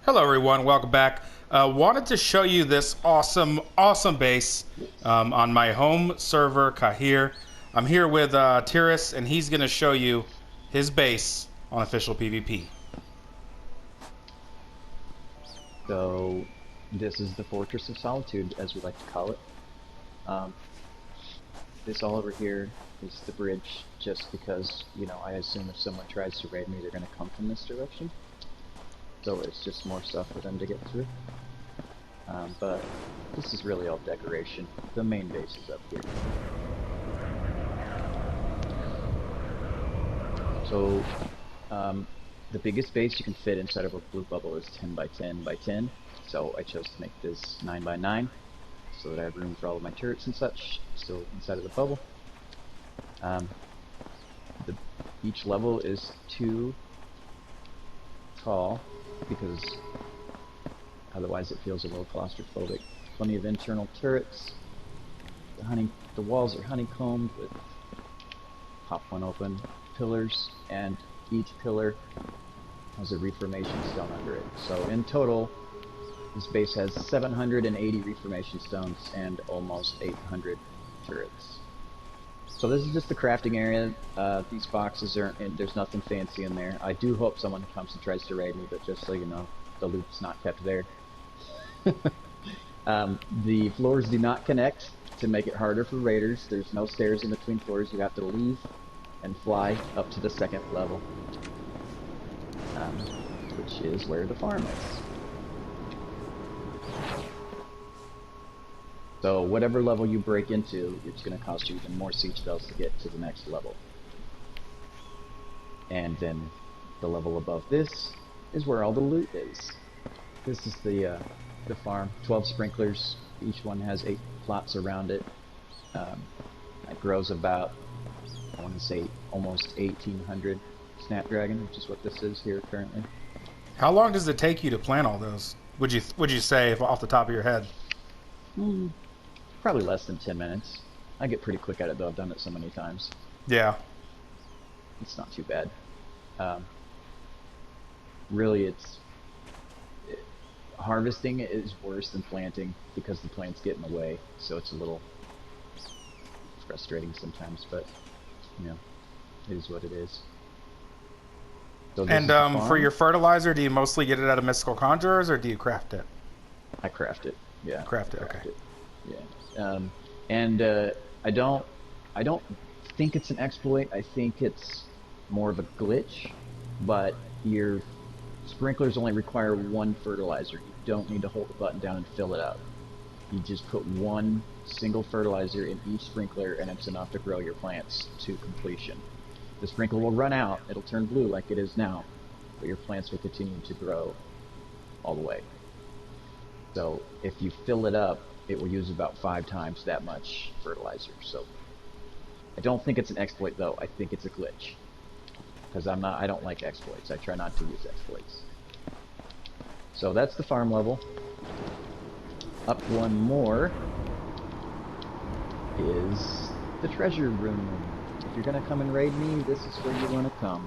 Hello everyone, welcome back. Wanted to show you this awesome base on my home server, Cahir. I'm here with Tiris, and he's going to show you his base on official PvP. So this is the Fortress of Solitude, as we like to call it. Um, this all over here is the bridge, just because, you know, I assume if someone tries to raid me, they're going to come from this direction. So it's just more stuff for them to get through. But this is really all decoration. The main base is up here. So the biggest base you can fit inside of a blue bubble is 10 by 10 by 10. So I chose to make this 9 by 9 so that I have room for all of my turrets and such still inside of the bubble. Each level is 2 tall because otherwise it feels a little claustrophobic. Plenty of internal turrets. The walls are honeycombed with, pop one open, pillars, and each pillar has a reformation stone under it. So in total, this base has 780 reformation stones and almost 800 turrets. So this is just the crafting area. These boxes aren't, there's nothing fancy in there. I do hope someone comes and tries to raid me, but just so you know, the loot's not kept there. The floors do not connect to make it harder for raiders. There's no stairs in between floors. You have to leave and fly up to the second level, which is where the farm is. So whatever level you break into, it's going to cost you even more siege bells to get to the next level. And then the level above this is where all the loot is. This is the farm. 12 sprinklers. Each one has 8 plots around it. It grows about, I want to say, almost 1800 Snapdragon, which is what this is here currently. How long does it take you to plant all those? Would you say, off the top of your head? Probably less than 10 minutes. I get pretty quick at it though. I've done it so many times. Yeah. It's not too bad. Really, harvesting is worse than planting because the plants get in the way. So it's a little frustrating sometimes, but you know, it is what it is. So And for your fertilizer, do you mostly get it out of mystical conjurers, or do you craft it? I craft it. Yeah. Craft it. Okay. Yeah. And I don't think it's an exploit. I think it's more of a glitch. But your sprinklers only require 1 fertilizer. You don't need to hold the button down and fill it up. You just put 1 single fertilizer in each sprinkler, and it's enough to grow your plants to completion. The sprinkler will run out. It'll turn blue like it is now, but your plants will continue to grow all the way. So if you fill it up, it will use about 5 times that much fertilizer. So I don't think it's an exploit though. I think it's a glitch. Because I don't like exploits. I try not to use exploits. So that's the farm level. Up one more is the treasure room. If you're gonna come and raid me, this is where you wanna come.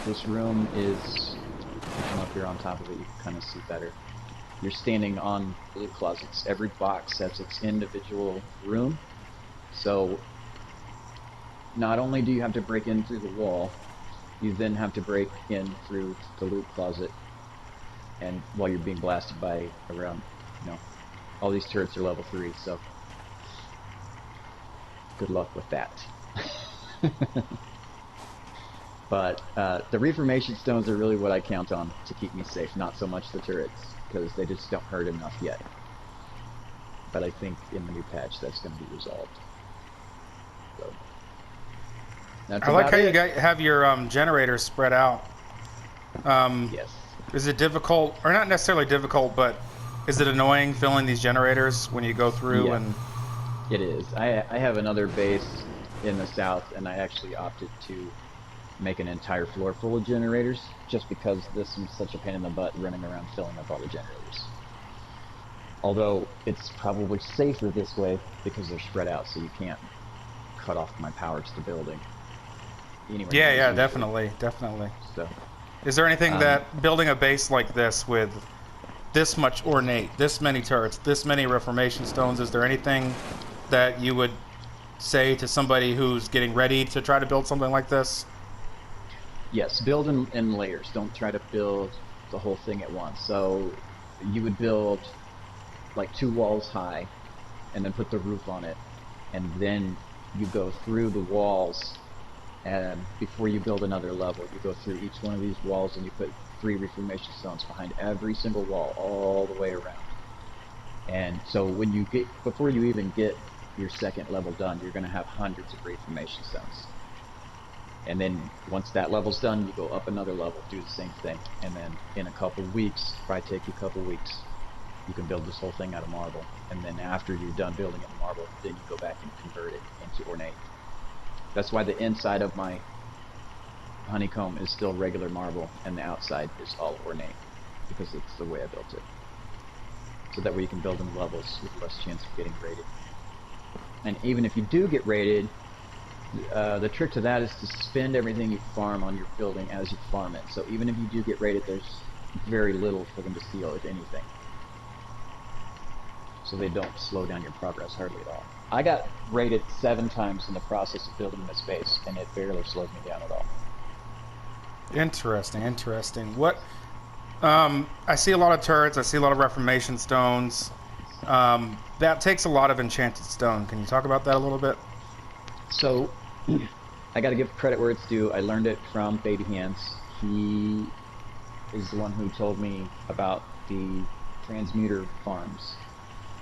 This room is, if you're on top of it, you can kind of see better. You're standing on loot closets. Every box has its individual room. So not only do you have to break in through the wall, you then have to break in through the loot closet. And while you're being blasted by around, you know, all these turrets are level 3, so good luck with that. But the reformation stones are really what I count on to keep me safe, not so much the turrets, because they just don't hurt enough yet. But I think in the new patch that's going to be resolved. So, I like how you guys have your generators spread out. Yes. Is it difficult, or not necessarily difficult, but is it annoying filling these generators when you go through? Yeah, and it is. I have another base in the south, and I actually opted to make an entire floor full of generators, just because this is such a pain in the butt running around filling up all the generators. Although it's probably safer this way because they're spread out, so you can't cut off my power to the building. Yeah, definitely. So Is there anything Um, that building a base like this with this much ornate, this many turrets, this many reformation stones, is there anything that you would say to somebody who's getting ready to try to build something like this? yes, build in layers. Don't try to build the whole thing at once. So you would build like 2 walls high, and then put the roof on it, and then you go through the walls. And before you build another level, you go through each one of these walls, and you put 3 reformation stones behind every single wall, all the way around. And so when you get, before you even get your second level done, you're going to have hundreds of reformation stones. And then once that level's done, you go up another level, do the same thing, and then in a couple weeks, probably take you a couple weeks, you can build this whole thing out of marble. And then after you're done building it in marble, then you go back and convert it into ornate. That's why the inside of my honeycomb is still regular marble, and the outside is all ornate, because it's the way I built it. So that way you can build in levels with less chance of getting raided. And even if you do get raided, the trick to that is to spend everything you farm on your building as you farm it. So even if you do get raided, there's very little for them to steal, if anything. So they don't slow down your progress hardly at all. I got raided 7 times in the process of building this base, and it barely slowed me down at all. Interesting, interesting. What? I see a lot of turrets. I see a lot of reformation stones. That takes a lot of enchanted stone. Can you talk about that a little bit? So, I got to give credit where it's due. I learned it from Baby Hands. He is the one who told me about the Transmuter Farms.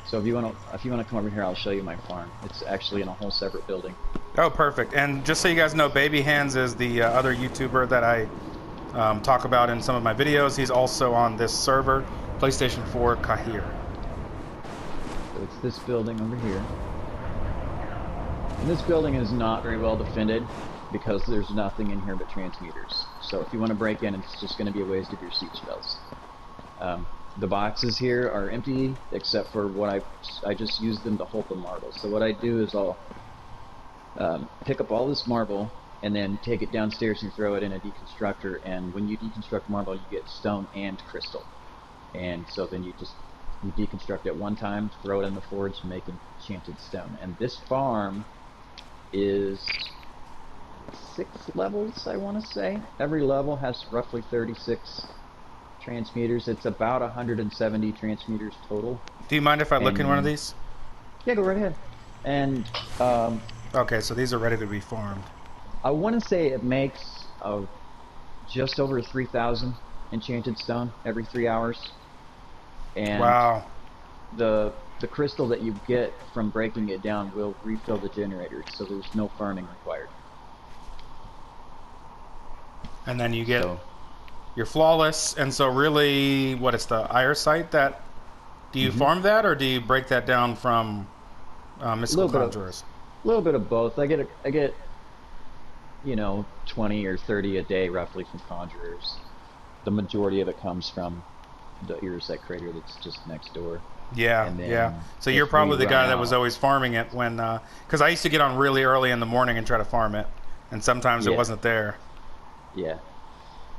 So if you want to come over here, I'll show you my farm. It's actually in a whole separate building. Oh, perfect. And just so you guys know, Baby Hands is the other YouTuber that I talk about in some of my videos. He's also on this server, PlayStation 4 Cahir. So it's this building over here. And this building is not very well defended because there's nothing in here but transmuters. So if you want to break in, it's just going to be a waste of your siege spells. The boxes here are empty except for what I just used them to hold the marble. So what I do is I'll pick up all this marble and then take it downstairs and throw it in a deconstructor, and when you deconstruct marble you get stone and crystal. And so then you deconstruct it one time, throw it in the forge, and make enchanted stone. And this farm is 6 levels, I want to say. Every level has roughly 36 transmuters. It's about 170 transmuters total. Do you mind if I look in one of these? Yeah, go right ahead. And okay, so these are ready to be farmed. I want to say it makes just over 3,000 enchanted stone every 3 hours. And wow. The crystal that you get from breaking it down will refill the generator, so there's no farming required. And then you get you're flawless, and so really, what is the Iresite that? Do you farm that, or do you break that down from mystical conjurers? A little bit of both. I get, you know, 20 or 30 a day roughly from conjurers. The majority of it comes from the Iresite crater that's just next door. Yeah, yeah. So you're probably the guy that was always farming it when, because I used to get on really early in the morning and try to farm it, and sometimes it wasn't there. Yeah.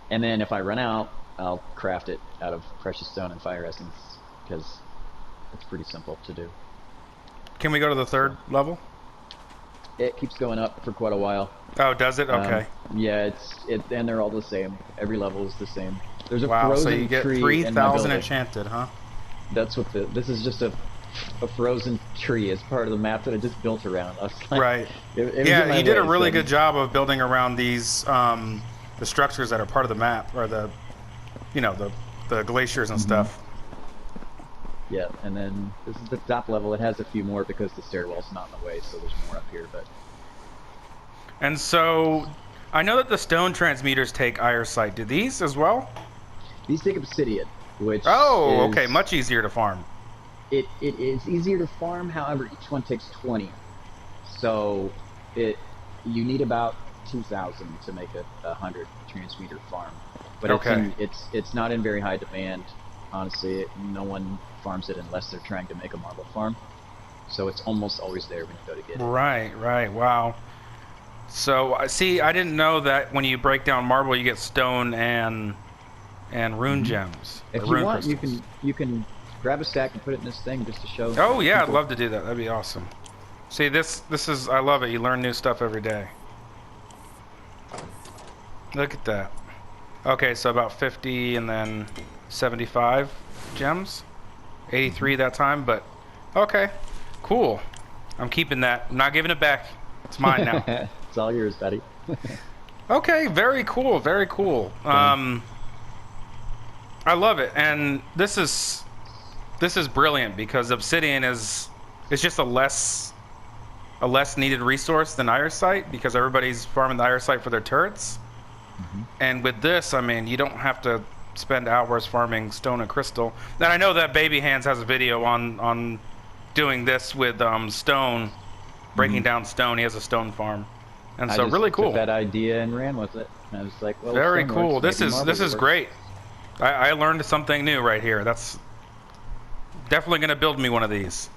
And then if I run out, I'll craft it out of precious stone and fire essence, because it's pretty simple to do. Can we go to the 3rd level? It keeps going up for quite a while. Oh, does it? Okay. Yeah, and they're all the same. Every level is the same. There's a wow, frozen so you get tree 3,000 enchanted, huh? That's what this is, just a frozen tree as part of the map that I just built around. I was like, right. Yeah, you did a really good job of building around these the structures that are part of the map, or the, you know, the glaciers and stuff. Yeah, and then this is the top level. It has a few more because the stairwell's not in the way, so there's more up here. But and so I know that the stone transmuters take Iresite. Do these as well? These take obsidian, which okay, much easier to farm. It is easier to farm. However, each one takes 20, so you need about 2,000 to make a 100 transmuter farm. But it's not in very high demand. Honestly, no one farms it unless they're trying to make a marble farm. So it's almost always there when you go to get it. Right, right. Wow. So I see. I didn't know that when you break down marble, you get stone and rune gems. Or If you rune want, crystals. you can grab a stack and put it in this thing just to show Oh yeah, I'd people. love to do that. That'd be awesome. See, this is, I love it. You learn new stuff every day. Look at that. Okay, so about 50 and then 75 gems. 83 that time, but okay, cool. I'm keeping that. I'm not giving it back. It's mine now. It's all yours, buddy. Okay, very cool, very cool. I love it, and this is brilliant because obsidian is just a less needed resource than iron sight because everybody's farming the iron sight for their turrets. And with this, I mean, you don't have to spend hours farming stone and crystal. And I know that Baby Hands has a video on doing this with stone, breaking down stone. He has a stone farm, and so really cool. Took that idea and ran with it. And I was like, well, very cool. Works, This is great. I learned something new right here. That's definitely going to build me one of these.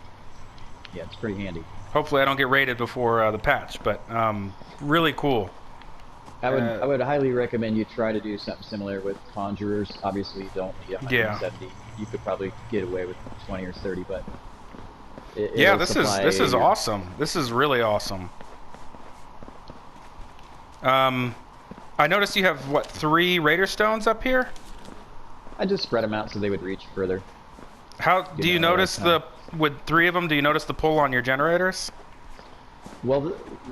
Yeah, it's pretty handy. Hopefully, I don't get raided before the patch, but really cool. I would highly recommend you try to do something similar with conjurers. Obviously, you don't need 170. Yeah. You could probably get away with 20 or 30, but yeah, this is awesome. This is really awesome. I noticed you have what, 3 Raider stones up here? I just spread them out so they would reach further. How do you notice with 3 of them? Do you notice the pull on your generators? Well,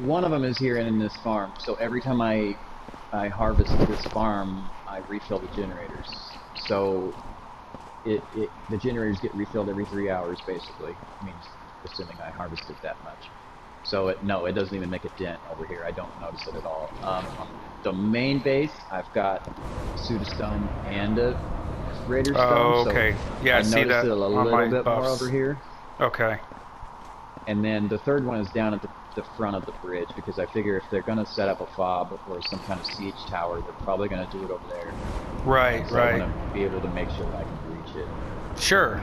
one of them is here in this farm, so every time I harvest this farm, I refill the generators. So the generators get refilled every 3 hours, basically. I mean, assuming I harvested that much. So no, it doesn't even make a dent over here. I don't notice it at all. On the main base, I've got Pseudostone and a Raider Stone. Oh, okay. So yeah, I see that it a on little my bit buffs. more over here. Okay. And then the third one is down at the front of the bridge, because I figure if they're going to set up a fob or some kind of siege tower, they're probably going to do it over there. Right, so right. I want to be able to make sure that I can reach it. Sure.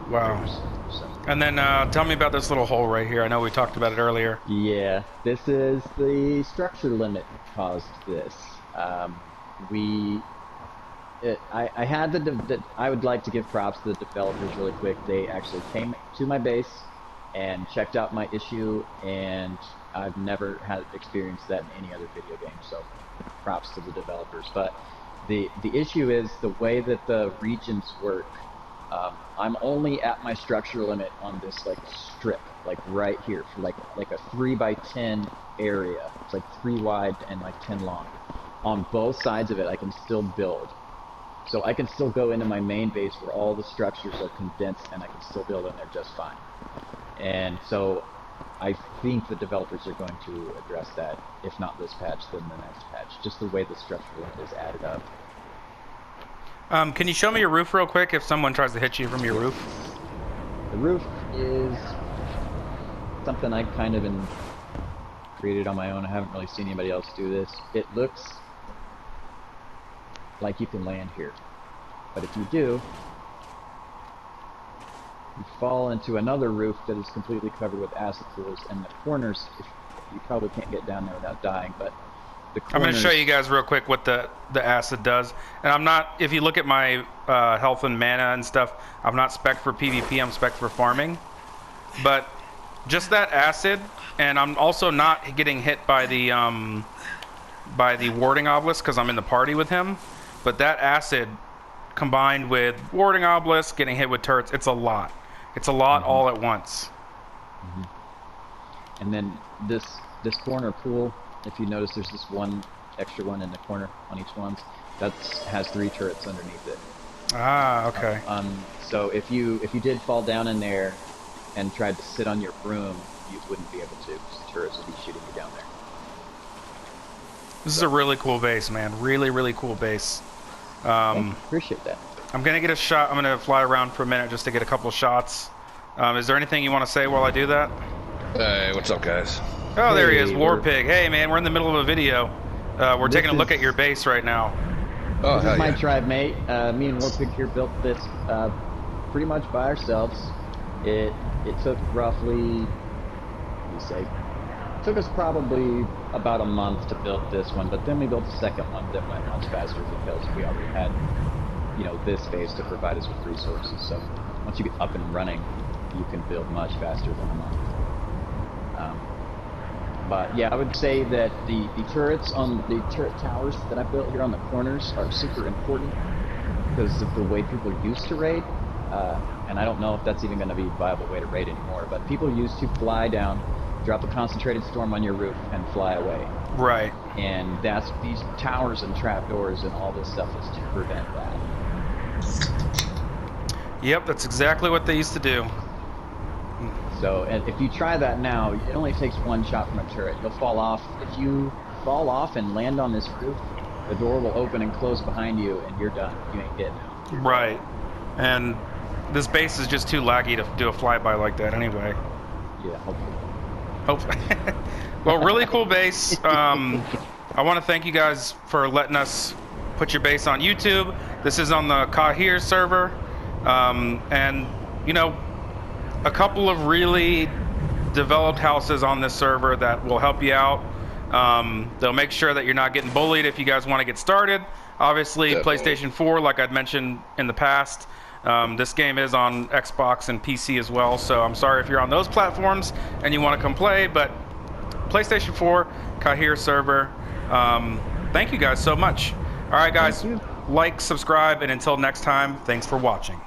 Wow. So. And then tell me about this little hole right here. I know we talked about it earlier. Yeah, this is the structure limit caused this. I would like to give props to the developers really quick. They actually came to my base and checked out my issue, and I've never had experienced that in any other video game, so props to the developers. But the issue is the way that the regions work. I'm only at my structure limit on this like strip, like right here, for like a 3x10 area. It's like 3 wide and like 10 long. On both sides of it, I can still build. So I can still go into my main base where all the structures are condensed, and I can still build in there just fine. And so I think the developers are going to address that, if not this patch, then the next patch. Just the way the structure is added up. Can you show me your roof real quick if someone tries to hit you from your roof? The roof is something I kind of created on my own. I haven't really seen anybody else do this. It looks like you can land here. But if you do, you fall into another roof that is completely covered with acid pools, and the corners, you probably can't get down there without dying, but the corners... I'm going to show you guys real quick what the acid does. And I'm not, if you look at my health and mana and stuff, I'm not spec for PvP, I'm spec for farming. But just that acid, and I'm also not getting hit by the warding obelisk because I'm in the party with him. But that acid combined with warding obelisk, getting hit with turrets, it's a lot. It's a lot all at once. And then this corner pool, if you notice, there's this one extra one in the corner on each one. That has 3 turrets underneath it. Ah, okay. So if you did fall down in there and tried to sit on your broom, you wouldn't be able to, because the turrets would be shooting you down there. This is a really cool base, man. Really, really cool base. Appreciate that. I'm gonna get a shot. I'm gonna fly around for a minute just to get a couple shots. Is there anything you want to say while I do that? Hey, what's up, guys? Oh, there he is, Warpig. Hey, man, we're in the middle of a video. We're taking a look at your base right now. Oh, this is my tribe, mate. Me and Warpig here built this pretty much by ourselves. It took roughly, took us probably about a month to build this one, but then we built a second one that went much faster because we already had, this base to provide us with resources. So once you get up and running, you can build much faster than a month. But yeah, I would say that the turrets on the turret towers that I built here on the corners are super important because of the way people used to raid. And I don't know if that's even going to be a viable way to raid anymore, but people used to fly down, drop a concentrated storm on your roof, and fly away. Right. And that's these towers and trapdoors and all this stuff is to prevent that. Yep, that's exactly what they used to do. So if you try that now, it only takes one shot from a turret. You'll fall off. If you fall off and land on this roof, the door will open and close behind you, and you're done. You ain't getting out. Right. And this base is just too laggy to do a flyby like that anyway. Yeah, Hopefully. Well, really cool base. I want to thank you guys for letting us put your base on YouTube. This is on the Cahir server. And, a couple of really developed houses on this server that will help you out. They'll make sure that you're not getting bullied if you guys want to get started. Obviously, Definitely. PlayStation 4, like I'd mentioned in the past. This game is on Xbox and PC as well, so I'm sorry if you're on those platforms and you want to come play, but PlayStation 4, Cahir server. Thank you guys so much. All right, guys, like, subscribe, and until next time, thanks for watching.